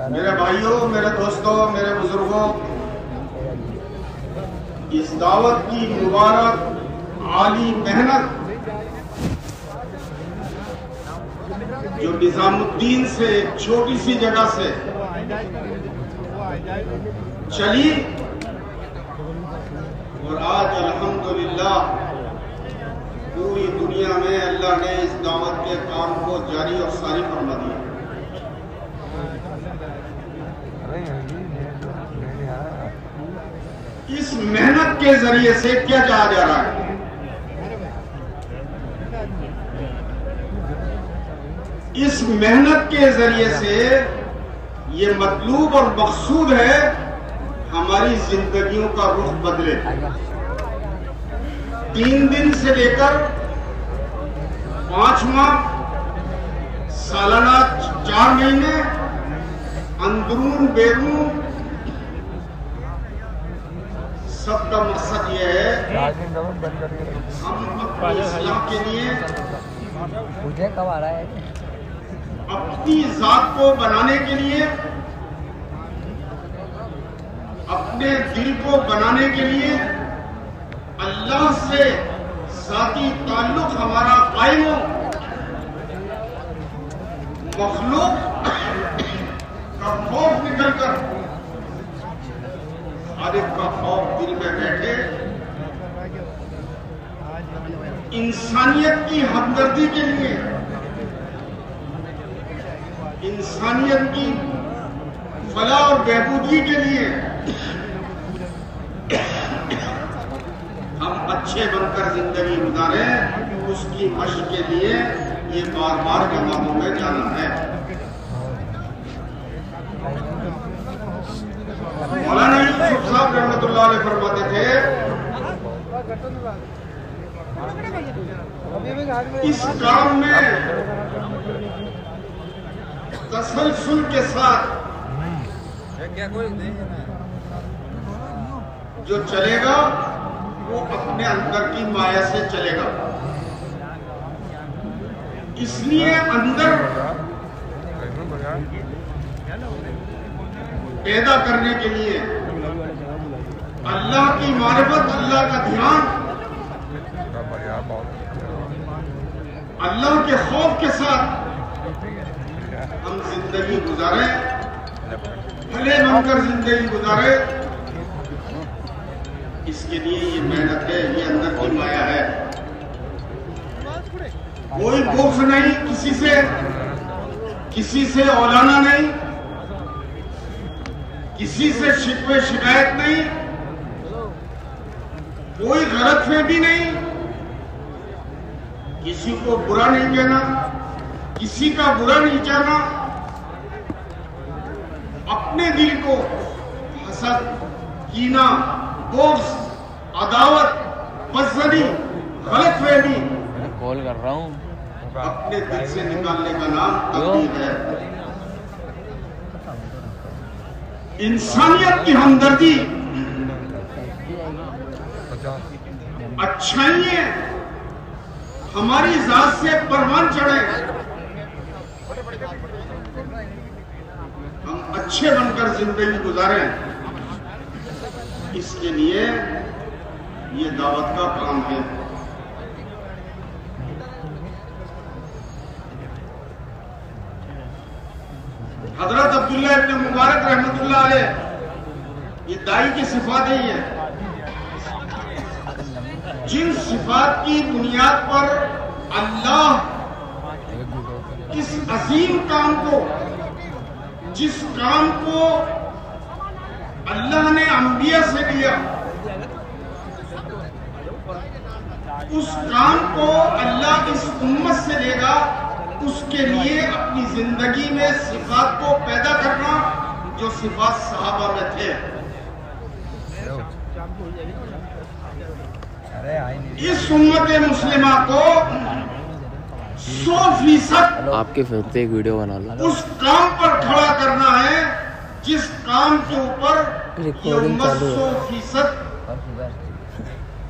मेरे भाइयों, मेरे दोस्तों, मेरे बुजुर्गों, इस दावत की मुबारक आली मेहनत जो निजामुद्दीन से एक छोटी सी जगह से चली और आज अल्हम्दुलिल्लाह पूरी दुनिया में अल्लाह ने इस दावत के काम को जारी और सारी फरमा दिया। इस मेहनत के जरिए से क्या कहा जा रहा है? इस मेहनत के जरिए से ये मतलूब और मकसूद है हमारी जिंदगियों का रुख बदले। 3 दिन से लेकर 5 माह, सालाना 4 महीने, अंदरून बैरून सबका मकसद यह है हम अपने इस्लाम के लिए मुझे कब आ रहा है अपनी जात को बनाने के लिए, अपने दिल को बनाने के लिए, अल्लाह से जाती ताल्लुक हमारा कायम हो, मखलूक का खौफ निकलकर हर एक का खौफ दिल में बैठे, इंसानियत की हमदर्दी के लिए, इंसानियत की फलाह और बहबूदी के लिए हम अच्छे बनकर जिंदगी गुजारें, उसकी मशक के लिए ये बार बार जमातों में जाना है। मौलाना यूसुफ साहब रहमतुल्लाह अलैह फरमाते थे, इस काम में तसलसल के साथ जो चलेगा वो अपने अंदर की माया से चलेगा। इसलिए अंदर पैदा करने के लिए अल्लाह की मारिफत, अल्लाह का ध्यान, अल्लाह के खौफ के साथ हम जिंदगी गुजारे, भले बनकर जिंदगी गुजारे। इसके लिए ये मेहनत है, ये अंदर की माया है। कोई बुग़्ज़ नहीं, किसी से औलाना नहीं, किसी से शिकवे शिकायत नहीं, कोई गलतफहमी नहीं, किसी को बुरा नहीं कहना, किसी का बुरा नहीं चाहना, अपने दिल को हसद, कीना, बुग़्ज़, अदावत, बदज़नी, गलतफहमी कॉल कर रहा हूँ अपने दिल से निकालने का नाम तकलीफ है। इंसानियत की हमदर्दी, अच्छाइयाँ हमारी जात से परवान चढ़े, हम अच्छे बनकर जिंदगी गुजारें, इसके लिए ये दावत का काम है। हजरत अब्दुल्ला इब्न मुबारक रहमतुल्लाह अलैह ये दाई की सिफात है। ये जिन सिफात की बुनियाद पर अल्लाह इस अजीम काम को, जिस काम को अल्लाह ने अंबिया से लिया, उस काम को अल्लाह इस उम्मत से लेगा, उसके लिए अपनी जिंदगी में सिफात को पैदा करना जो सिफात सहाबा में थे। इस उम्मत मुस्लिमा को 100% आपके फिर से एक वीडियो बना लो, उस काम पर खड़ा करना है जिस काम के ऊपर ये उम्मत 100%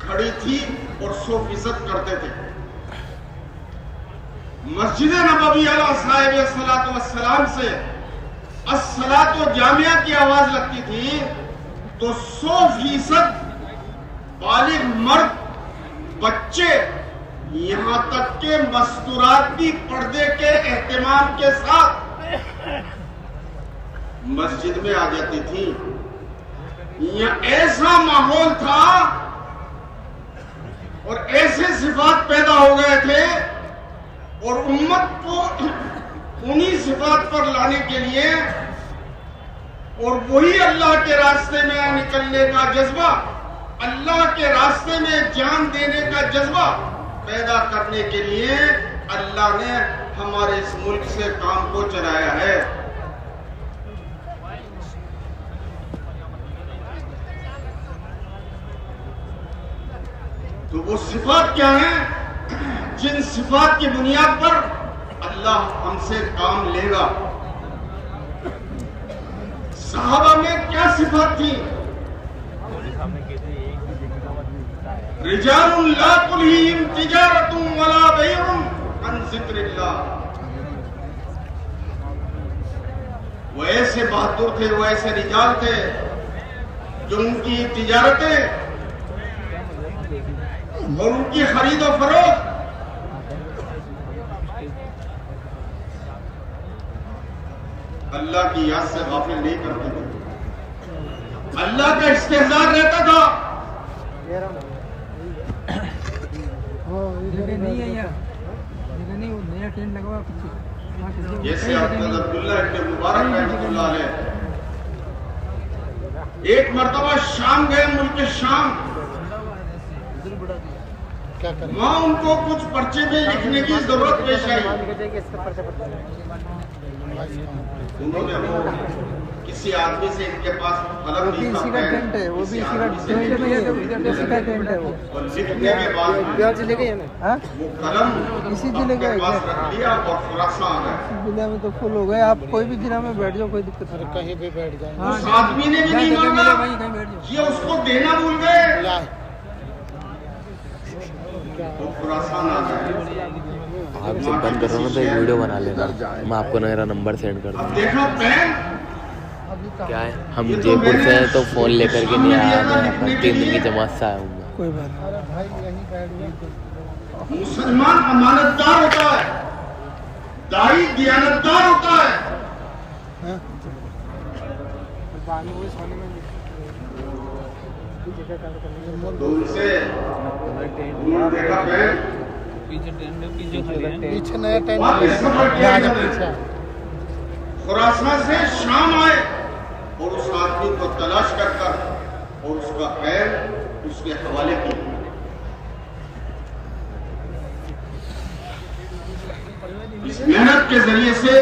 खड़ी थी और 100% करते थे। मस्जिद नबवी अलैहि सलातो वस्सलाम से अस्सलातो जामिया की आवाज लगती थी तो 100% बालिग मर्द, बच्चे, यहां तक के मस्तूरात भी पर्दे के एहतमाम के साथ मस्जिद में आ जाती थी। यह ऐसा माहौल था और ऐसे सिफात पैदा हो गए थे और उम्मत को उन्हीं सिफात पर लाने के लिए और वही अल्लाह के रास्ते में निकलने का जज्बा, अल्लाह के रास्ते में जान देने का जज्बा पैदा करने के लिए अल्लाह ने हमारे इस मुल्क से काम को चलाया है। तो वो सिफात क्या है जिन सिफात की बुनियाद पर अल्लाह हमसे काम लेगा। सहाबा में क्या सिफात थी? रिजालुन ला तुल्हिहिम तिजारतुन वला बैउन अन जिक्रिल्लाह। वो ऐसे बहादुर थे, वो ऐसे रिजाल थे जो उनकी तिजारतें और उनकी खरीद और फरोख्त अल्लाह की याद से गाफिल नहीं करते थे। अल्लाह का इस्तेज़ार रहता था। जैसे अब्दुल्लाह इब्न मुबारक रहमतुल्लाह अलैह एक मर्तबा शाम गए, मुल्क शाम। वहां उनको कुछ पर्चे में लिखने की जरूरत पेश आई। उन्होंने वो किसी आदमी से इनके पास कलम दी, इसी का टेंट है, वो भी इसी का टेंट में इसी का टेंट है वो। और लिखने के बाद ब्याज ले गए हमें, हाँ वो कलम इसी जिले का पास रख दिया और खुरासा आ गए। जिले में तो फुल हो गए। आप कोई भी जिला में बैठ जाओ, कोई दिक्कत नहीं, कहीं भी बैठ जाए। उस आदमी ने भी नहीं मांगा, ये उसको देना भूल गए तो खुरासान आ गए। आप जब बंद कर रहे हो तो एक वीडियो बना लेना, मैं आपको मेरा नंबर सेंड कर दूँगा। देखो बहन, क्या है, हम जयपुर से हैं तो फोन लेकर के नहीं आया, मैं 3 दिन की जमात से आया हूँ। कोई बात नहीं। मुसलमान अमानतदार होता है, दाई दियानतदार होता है। तो उनसे उन्होंने देखा बहन पीछे नया टेंट खुरासान से शाम आए और उस आदमी को तलाश कर और उसका पैर उसके हवाले किया। इस मेहनत के जरिए से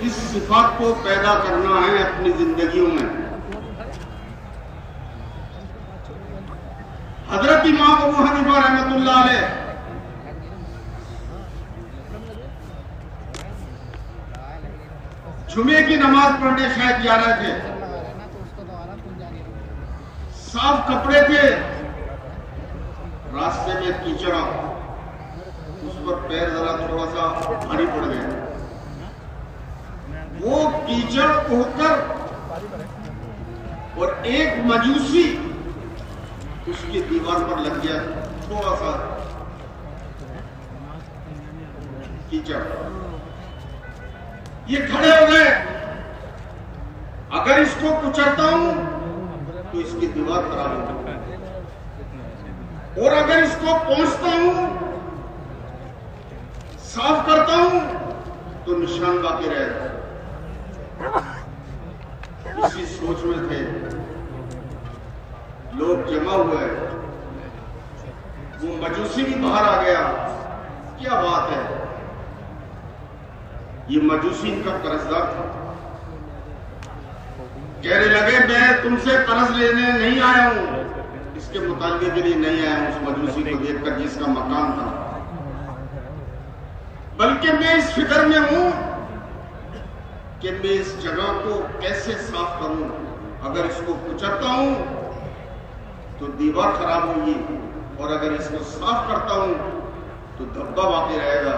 इस सिफात को पैदा करना है अपनी जिंदगियों में। हजरत इमाम अबू हनीफा रहमतुल्लाह अलैह जुमे की नमाज पढ़ने शायद जा रहे थे। साफ कपड़े थे, रास्ते में कीचड़, उस पर पैर जरा थोड़ा सा भारी पड़ गए। वो कीचड़ उड़कर और एक मजूसी उसकी दीवार पर लग गया, थोड़ा सा कीचड़। ये खड़े हो गए, अगर इसको कुचलता हूं तो इसकी दीवार खराब होगी, और अगर इसको पहुंचता हूं, साफ करता हूं तो निशान बाकी रहेगा। इसी सोच में थे लोग जमा हुए। वो मजूसी भी बाहर आ गया। क्या बात है, ये मजूसी इनका कर्जदार था। कहने लगे मैं तुमसे कर्ज लेने नहीं आया हूं, इसके मुतालबे के लिए नहीं आया हूं उस मजूसी को देखकर जिसका मकान था, बल्कि मैं इस फिक्र में हूं कि मैं इस जगह को कैसे साफ करूं। अगर इसको कुचलता हूं तो दीवार खराब होगी, और अगर इसको साफ करता हूं तो धब्बा बाकी रहेगा।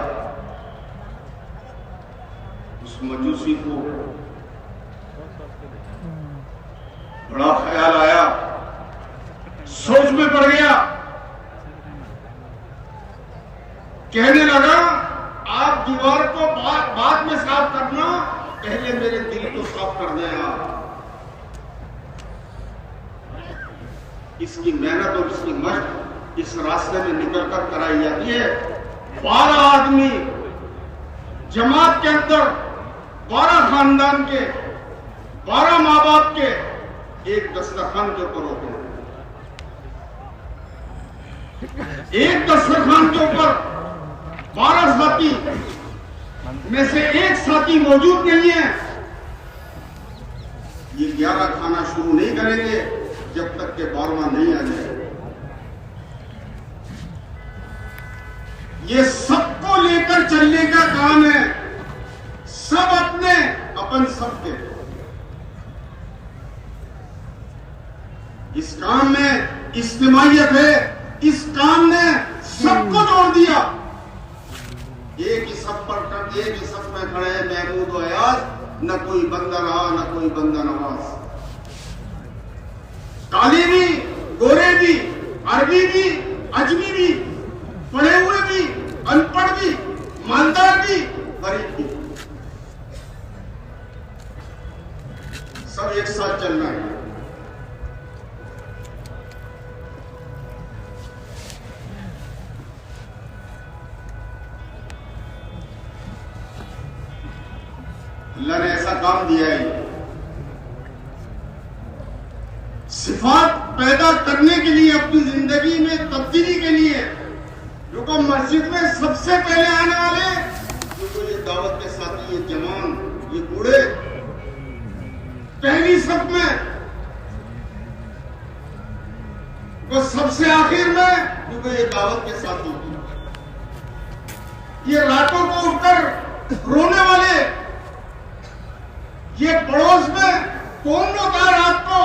उस मजूसी को बड़ा ख्याल आया, सोच में पड़ गया, कहने लगा आप दीवार को बाद में साफ करना, पहले मेरे दिल को साफ कर देना। इसकी मेहनत और इसकी मशक इस रास्ते में निकलकर कराई जाती है। 12 आदमी जमात के अंदर, 12 खानदान के, 12 माँ बाप के एक दस्तरखान के ऊपर होते हैं। एक दस्तरखान के ऊपर 12 साथी में से एक साथी मौजूद नहीं है। ये 11 खाना शुरू नहीं करेंगे जब तक के 12वां नहीं आ जाए। ये सबको लेकर चलने का काम है, सब अपने अपन सबके। इस काम में इज्तिमाइयत है, इस काम ने सबको जोड़ दिया। एक ही सब पर, एक ही सब में खड़े महमूद और अयाज, न कोई बंदा रहा न कोई बंदा नवाज। काले भी, गोरे भी, अरबी भी, अजमी भी, पढ़े हुए भी, अनपढ़ भी, मालदार भी, गरीब भी, सब एक साथ चलना है। अल्लाह ने ऐसा काम दिया है। सिफात पैदा करने के लिए, अपनी जिंदगी में तब्दीली के लिए, जो मस्जिद में सबसे पहले आने वाले, जो ये दावत के साथी, ये जवान, ये बूढ़े, पहली सब में, वो सबसे आखिर में, क्योंकि ये दावत के साथी, ये रातों को उठकर रोने वाले, ये पड़ोस में कौन रोता है रात को?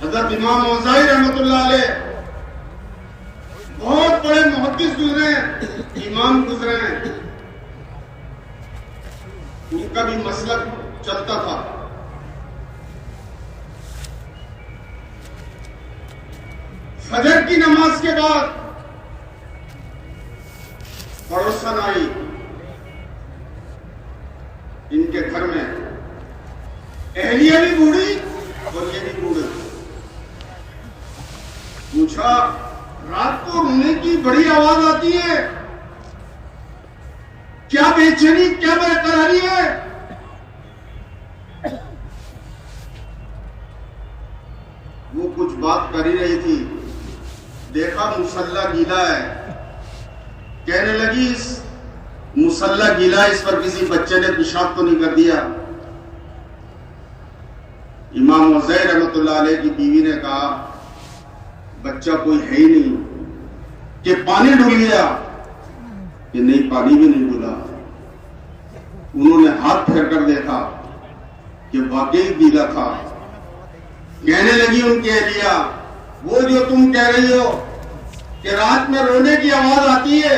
हज़रत इमाम औज़ाई रहमतुल्लाह अलैह बहुत बड़े मुहद्दिस गुजरे हैं, इमाम गुजरे हैं। उनका भी मसलक चलता था। फजर की नमाज के बाद पड़ोसन आई इनके घर में, अहलिया भी बूढ़ी और ये भी बूढ़े। पूछा, रात को रोने की बड़ी आवाज आती है, क्या बेचैनी, क्या बेकरारी है? वो कुछ बात कर ही रही थी, देखा मुसल्ला गीला है। कहने लगी, इस मुसल्ला गीला, इस पर किसी बच्चे ने पेशाब तो नहीं कर दिया? इमाम औज़ाई रहमतुल्लाह अलैह की बीवी ने कहा, बच्चा कोई है ही नहीं। कि पानी डूब गया? कि नहीं, पानी भी नहीं डूबा। उन्होंने हाथ फेर कर देखा कि वाकई गीला था। कहने लगी उनके अहलिया, वो जो तुम कह रही हो कि रात में रोने की आवाज आती है,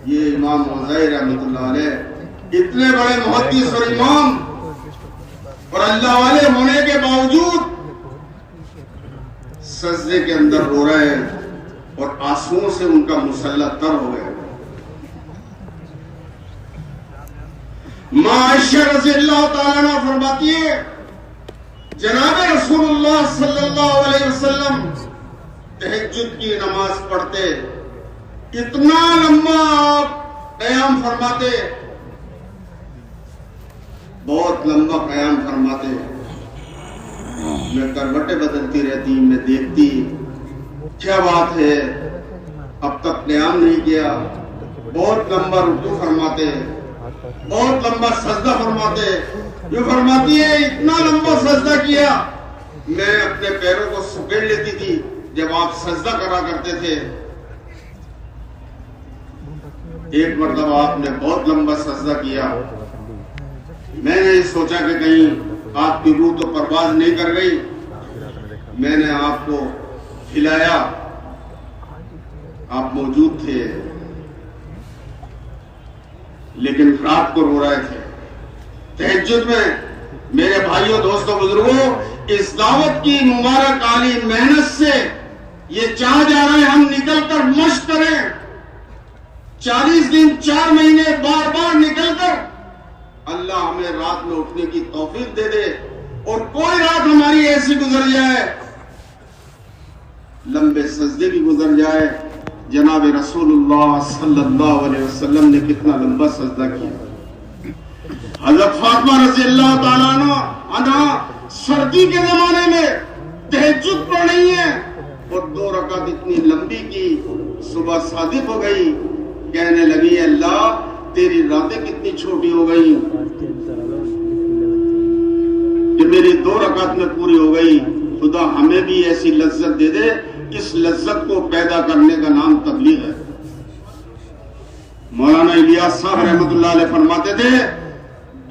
ये इमाम औज़ाई रहमतुल्लाह अलैह इतने बड़े मुहद्दिस और इमाम और अल्लाह वाले होने के बावजूद सजदे के अंदर रो रहे हैं और आंसुओं से उनका मुसल्ला तर हो गया। मां आयशा रज़ियल्लाहु ताला अन्हा फरमाती है, जनाब रसूलुल्लाह सल्लल्लाहु अलैहि वसल्लम तहज्जुद की नमाज पढ़ते, इतना लंबा क़याम फरमाते, बहुत लंबा क़याम फरमाते। मैं करवटें बदलती रहती, मैं देखती क्या बात है, अब तक क़याम नहीं किया। बहुत लंबा रुकू फरमाते, बहुत लंबा सजदा फरमाते। ये फरमाती है, इतना लंबा सजदा किया, मैं अपने पैरों को सुकेड़ लेती थी जब आप सजदा करा करते थे। एक मरतबा आपने बहुत लंबा सजदा किया, मैंने सोचा कि कहीं आपकी रूह तो परवाज नहीं कर गई। मैंने आपको खिलाया, आप मौजूद थे, लेकिन रात को रो रहे थे। तहज्जुद में मेरे भाइयों, दोस्तों, बुजुर्गों, इस दावत की मुबारक आली मेहनत से ये चाह जा रहे हैं हम निकलकर मश्क करें, 40 दिन 4 महीने बार बार निकलकर अल्लाह हमें रात में उठने की तौफीक दे दे और कोई रात हमारी ऐसी गुजर जाए, लंबे सजदे भी गुजर जाए। जनाब रसूलुल्लाह सल्लल्लाहु अलैहि वसल्लम ने कितना लंबा सजदा किया। हज़रत फातिमा रज़ी अल्लाह ताला अन्हा सर्दी के जमाने में तहज्जुद पढ़ रही है और 2 रकात इतनी लंबी की, सुबह सादिक हो गई, कहने लगी अल्लाह तेरी रातें कितनी छोटी हो गई कि मेरी 2 रकात में पूरी हो गई। खुदा हमें भी ऐसी लज्जत दे दे, इस लज्जत को पैदा करने का नाम तबलीग है। मौलाना इलियास साहब रहमतुल्लाह अलैह फरमाते थे,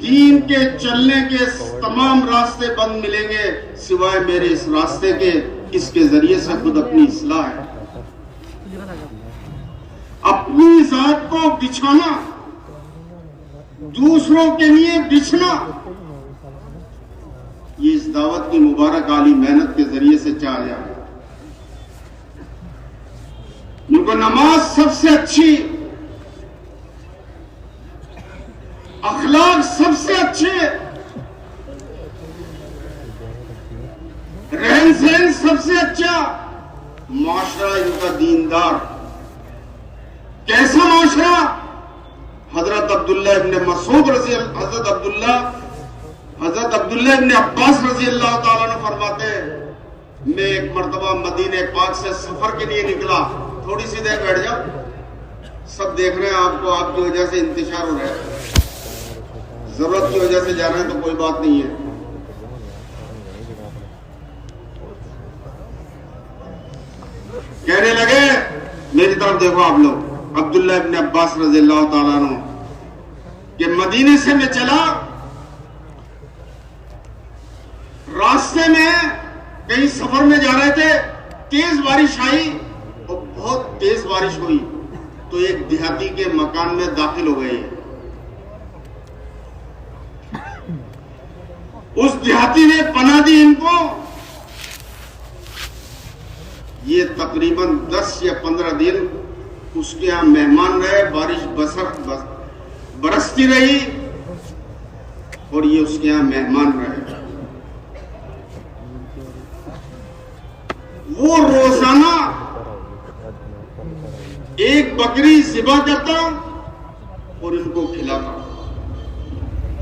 दीन के चलने के तमाम रास्ते बंद मिलेंगे सिवाय मेरे इस रास्ते के, इसके जरिए से खुद अपनी इस्लाह है। अपनी जात को बिछाना, दूसरों के लिए बिछना, ये इस दावत की मुबारक आली मेहनत के जरिए से चाह जाए। उनको नमाज सबसे अच्छी, अखलाक सबसे अच्छे, रहन सहन सबसे अच्छा, माशरा इनका दीनदार। कैसा माशरा? हजरत अब्दुल्लाह इब्न मसूद रज़ी, हजरत अब्दुल्लाह इब्न अब्बास रज़ी अल्लाह ताला ने फरमाते, मैं एक मर्तबा मदीने पाक से सफर के लिए निकला। थोड़ी सी देर बैठ जाओ, सब देख रहे हैं आपको, आपकी वजह से इंतशार हो रहा है, जरूरत की वजह से जा रहे हैं तो कोई बात नहीं है। कहने लगे मेरी तरफ देखो आप लोग, अब्दुल्लाह इब्न अब्बास रज़ियल्लाहु ताला अन्हु कि मदीने से मैं चला, रास्ते में कहीं सफर में जा रहे थे, तेज बारिश आई और बहुत तेज बारिश हुई तो एक देहाती के मकान में दाखिल हो गए। उस देहाती ने पनाह दी इनको। ये तकरीबन 10 या 15 दिन उसके यहां मेहमान रहे, बारिश बरसती रही और ये उसके यहां मेहमान रहे। वो रोजाना एक बकरी ज़िबा करता और इनको खिलाता,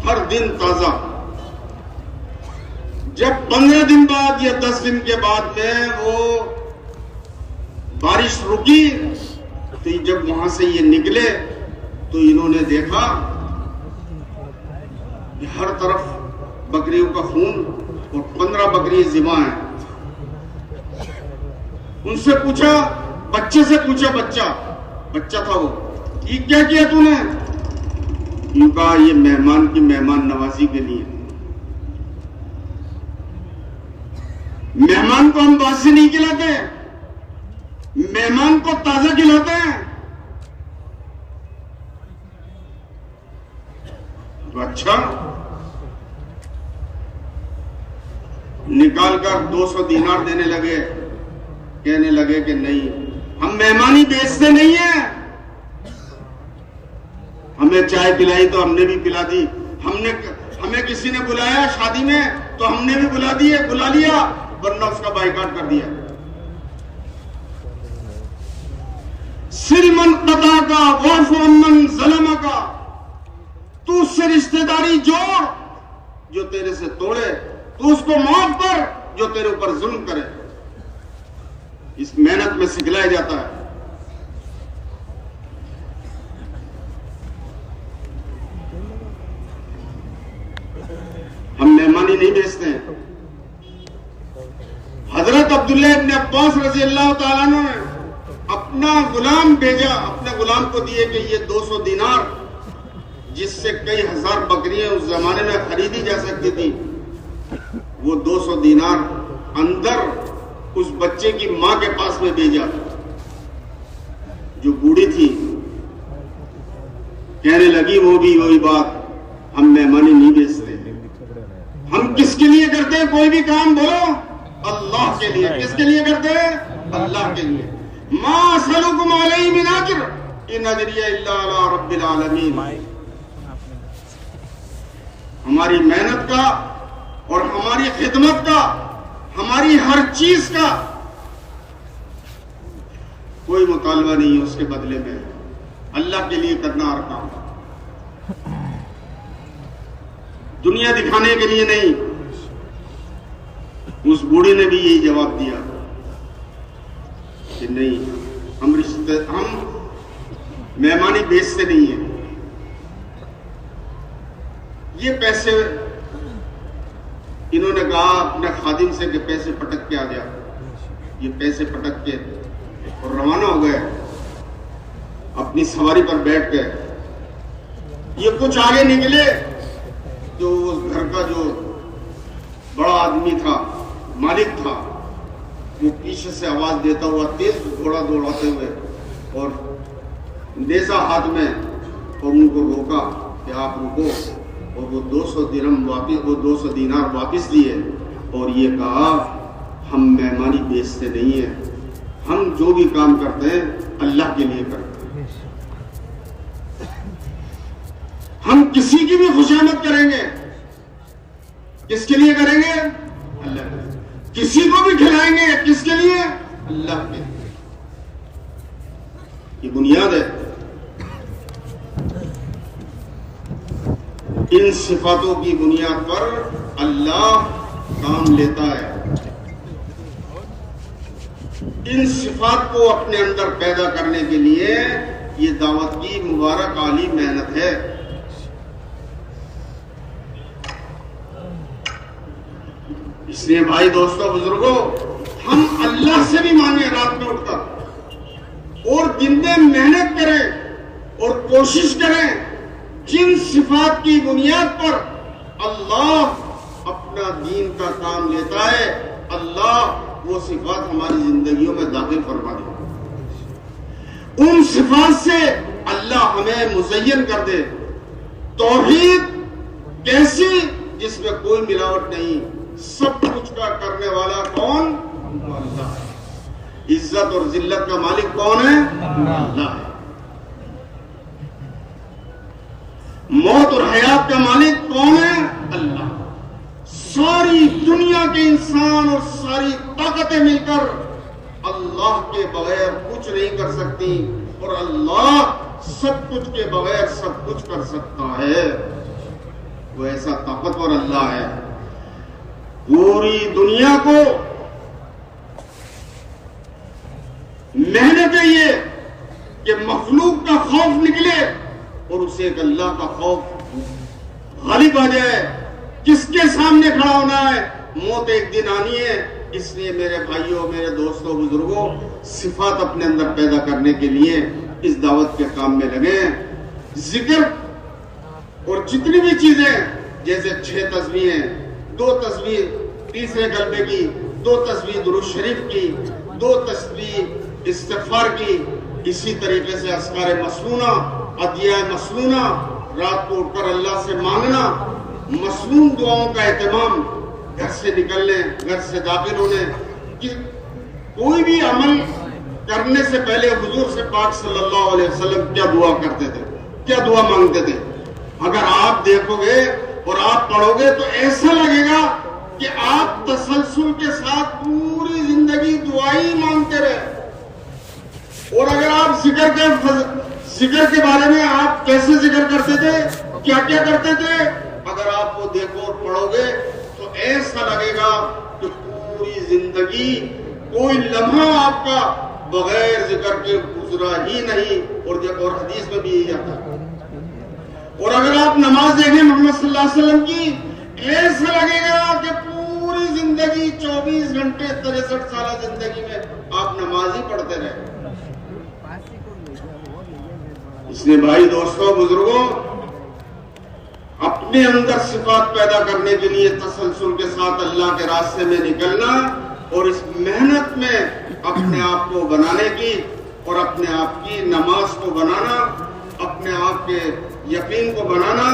हर दिन ताजा। जब 15 दिन बाद या 10 दिन के बाद में वो बारिश रुकी तो जब वहां से ये निकले तो इन्होंने देखा कि हर तरफ बकरियों का खून और 15 बकरी ज़िबा हैं। उनसे पूछा, बच्चे से पूछा, बच्चा था वो, ये क्या किया तूने? यूं कहा, ये मेहमान की मेहमान नवाजी के लिए। मेहमान को हम बासी नहीं खिलाते, मेहमान को ताजा खिलाते हैं। तो अच्छा, निकालकर 200 दीनार देने लगे। कहने लगे कि नहीं, हम मेहमानी बेचते नहीं है, हमें चाय पिलाई तो हमने भी पिला दी, हमें किसी ने बुलाया शादी में तो हमने भी बुला लिया, वरना उसका बाइकाट कर दिया। सिलमन कता का वाफमन ज़लम का, तू उससे रिश्तेदारी जोड़ जो तेरे से तोड़े, तू उसको माफ कर जो तेरे ऊपर जुल्म करे। इस मेहनत में सिखलाया जाता है। हम मेहमानी नहीं बेचते हैं। हजरत अब्दुल्लाह इब्न अब्बास रज़ी अल्लाह ताला अन्हु ने अपना गुलाम भेजा, अपने गुलाम को दिए कि ये 200 दीनार, जिससे कई हजार बकरियां उस जमाने में खरीदी जा सकती थी, वो 200 दीनार अंदर उस बच्चे की मां के पास में भेजा जो बूढ़ी थी। कहने लगी वो भी वही बात, हम मेहमानी नहीं बेचते। हम किसके लिए करते हैं कोई भी काम? बोलो, अल्लाह के लिए। किसके लिए करते हैं? अल्लाह के लिए। मा असलुकुम अलैहि मिन अज्र इन अज्रिया इल्ला अला रब्बिल आलमीन। हमारी मेहनत का और हमारी खिदमत का, हमारी हर चीज का कोई मुतालबा नहीं है उसके बदले में, अल्लाह के लिए करना हर काम, दुनिया दिखाने के लिए नहीं। उस बूढ़े ने भी यही जवाब दिया कि नहीं, हम मेहमानी बेचते नहीं है। ये पैसे, इन्होंने कहा अपने खादिम से कि पैसे पटक के आ गया। ये पैसे पटक के और रवाना हो गए, अपनी सवारी पर बैठ गए। ये कुछ आगे निकले, जो उस घर का जो बड़ा आदमी था, मालिक था, वो पीछे से आवाज देता हुआ तेज घोड़ा दौड़ाते हुए और नेज़ा हाथ में, और उनको रोका कि आप रुको। और वो 200 दिरहम वापिस, वो 200 दीनार वापिस दिए और ये कहा हम मेहमानी बेचते नहीं है, हम जो भी काम करते हैं अल्लाह के लिए करते हैं। हम किसी की भी खुशामद करेंगे, किसके लिए करेंगे? अल्लाह के लिए। किसी को भी खिलाएंगे, किसके लिए? अल्लाह के लिए। ये बुनियाद है। इन सिफातों की बुनियाद पर अल्लाह काम लेता है। इन सिफात को अपने अंदर पैदा करने के लिए ये दावत की मुबारक आली मेहनत है। इसलिए भाई, दोस्तों, बुजुर्गों, हम अल्लाह से भी मांगे रात में उठकर और दिन में मेहनत करें और कोशिश करें जिन सिफात की बुनियाद पर अल्लाह अपना दीन का काम लेता है, अल्लाह वो सिफात हमारी जिंदगियों में दाखिल फरमा दे। उन सिफात से अल्लाह हमें मुज़य्यन कर दे। तौहीद कैसी? जिसमें कोई मिलावट नहीं, सब कुछ का करने वाला कौन? अल्लाह। इज्जत और जिल्लत का मालिक कौन है? अल्लाह है। मौत और हयात का मालिक कौन है? अल्लाह। सारी दुनिया के इंसान और सारी ताकतें मिलकर अल्लाह के बगैर कुछ नहीं कर सकती, और अल्लाह सब कुछ के बगैर सब कुछ कर सकता है। वो ऐसा ताकतवर अल्लाह है। पूरी दुनिया को मेहनत है ये कि मखलूक का खौफ निकले और उसे एक अल्लाह का खौफ गालिब आ जाए। किसके सामने खड़ा होना है? मौत एक दिन आनी है। इसलिए मेरे भाइयों, मेरे दोस्तों, बुजुर्गों, सिफात अपने अंदर पैदा करने के लिए इस दावत के काम में लगे। जिक्र और जितनी भी चीजें, जैसे 6 तस्बीहें, 2 तस्बीह तीसरे गलबे की, 2 तस्बीह दुरूद शरीफ की, 2 तस्बीह इस्तिग़फ़ार की, इसी तरीके से अस्कार मसनूना, अदिया मसनूना, रात को उठकर अल्लाह से मांगना, मसनून दुआओं का एहतमाम, घर से निकलने, घर से दाखिल होने कि कोई भी अमल करने से पहले हुजूर से पाक सल्लल्लाहु अलैहि वसल्लम क्या दुआ करते थे, क्या दुआ मांगते थे। अगर आप देखोगे और आप पढ़ोगे तो ऐसा लगेगा कि आप तसलसल के साथ पूरी जिंदगी दुआ ही मांगते रहे। और अगर आप जिक्र के बारे में आप कैसे जिक्र करते थे, क्या क्या करते थे, अगर आप वो देखो और पढ़ोगे तो ऐसा लगेगा कि पूरी जिंदगी कोई लम्हा आपका बगैर जिक्र के गुजरा ही नहीं। और हदीस में भी यही आता है। और अगर आप नमाज देखें मोहम्मद सल्लल्लाहु अलैहि वसल्लम की, ऐसा लगेगा कि पूरी जिंदगी 24 घंटे 63 साल जिंदगी में आप नमाज ही पढ़ते रहे। इसलिए भाई, दोस्तों, बुजुर्गों, अपने अंदर सिफात पैदा करने के लिए तसलसल के साथ अल्लाह के रास्ते में निकलना और इस मेहनत में अपने आप को बनाने की और अपने आप की नमाज को बनाना, अपने आप के यकीन को बनाना,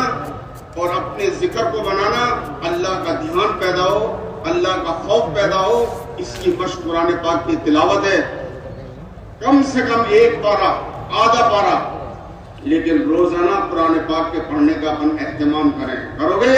और अपने जिक्र को बनाना, अल्लाह का ध्यान पैदा हो, अल्लाह का खौफ पैदा हो, इसकी मशक कुरान पाक की तिलावत है। कम से कम एक पारा, आधा पारा, लेकिन रोजाना कुरान पाक के पढ़ने का अपन एहतमाम करें। करोगे?